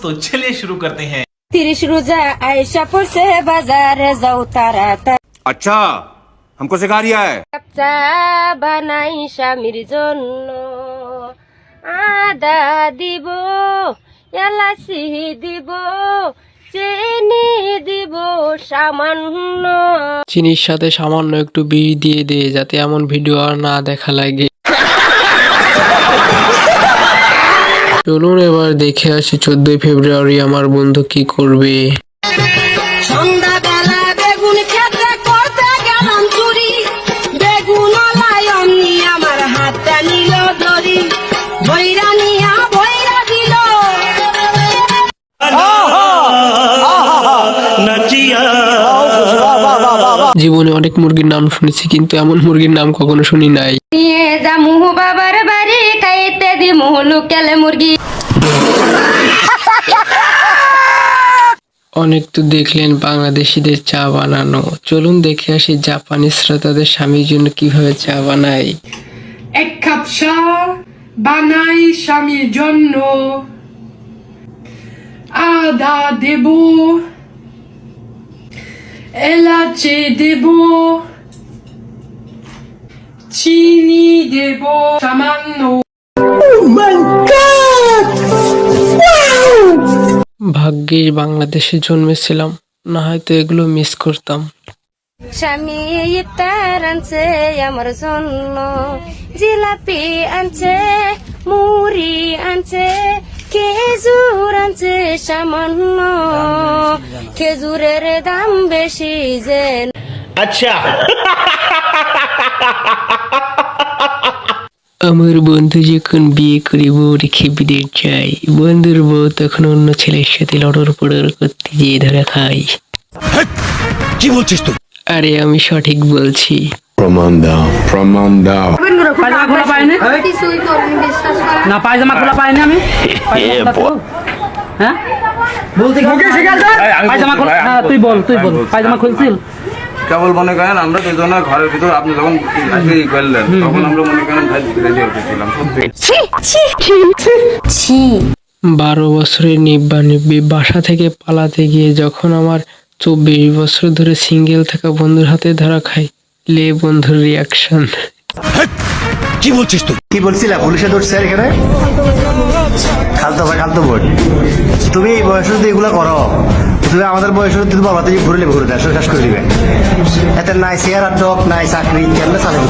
तो चलिए शुरू करते हैं। 30 রোজা আয়েশা পড়ছে বাজারে যাও তাড়াতাড়ি अच्छा हमको सिखा रिया है চা বানাই স্বামীর জন্য আদা দিব এলাচি দিব চিনি দিব সামান্য চিনির সাথে সামান্য একটু বিষ দিয়ে দে যাতে এমন ভিডিও আর না দেখা লাগে। চলুন এবার দেখে আসি 14 ফেব্রুয়ারি আমার বন্ধু কি করবে। সন্ধ্যাবেলা বেগুন খেতে করতে গেলাম চুরি বেগুন অমনি আমার হাতটা নিল ধরি ভৈরা নিয়া ভৈরা দিল জীবনে অনেক মুরগির নাম শুনেছি কিন্তু এমন মুরগির নাম কখনো শুনি নাই। নিয়ে যা মুহ বাবার বাড়ি খাইতে দি মুহ লুকেলে মুরগি। অনেক তো দেখলেন বাংলাদেশিদের চা বানানো, চলুন দেখে আসি জাপানিজরা তাদের স্বামীর জন্য কিভাবে চা বানায়। 1 কাপ চা বানাই স্বামীর জন্য আদা দেব এলাচি দেব চিনি দেব সামান্য। ভাগ্যিস বাংলাদেশে জন্মেছিলাম, না হয়তো এগুলো মিস করতাম। স্বামী ইফতার আনছে আমার জন্য জিলাপি আনছে মুড়ি আনছে খেজুর আনছে সামান্য খেজুরের দাম বেশি যে আমার বন্ধু যখন বিয়ে করে বউ রেখে বিদেশ যায়, বন্ধুর বউ তখন অন্য ছেলের সাথে লড়র পড়র করতে গিয়ে ধরা খাই। কি বলছিস তুই? আরে আমি সঠিক বলছি। प्रमाण दाओ পায়জামা খোলা পাইনি না, পায়জামা খোলা পাইনি আমি। হ্যাঁ বলতে পায়জামা খোলা, হ্যাঁ তুই বল পায়জামা খুলছিল। কেবল মনে করেন আমরা দুজনে ঘরের ভিতর আপনি যখন ই করলেন তখন আমরা মনে করেন ভাই রেডি হতেছিলাম। 12 বছরের নিব্বা বাসা থেকে পালাতে গিয়ে যখন আমার 24 বছর ধরে সিঙ্গেল থাকা বন্ধুর হাতে ধরা খাই, লে বন্ধুর রিয়াকশন। কি বলছিস তুই? কি বলছিলা পুলিশে ধরছে এখানে খালতো ভাই খালতো বোন, তুমি এই বয়সে যদি এগুলো করো, তুমি আমাদের বয়সে তুমি বাবা থেকে ঘুরে নেবে, ঘুরে দেয় শেষ করে দিবে। এতে নাই চেয়ার আর টক নাই চাকরি কেমনে চালাবি?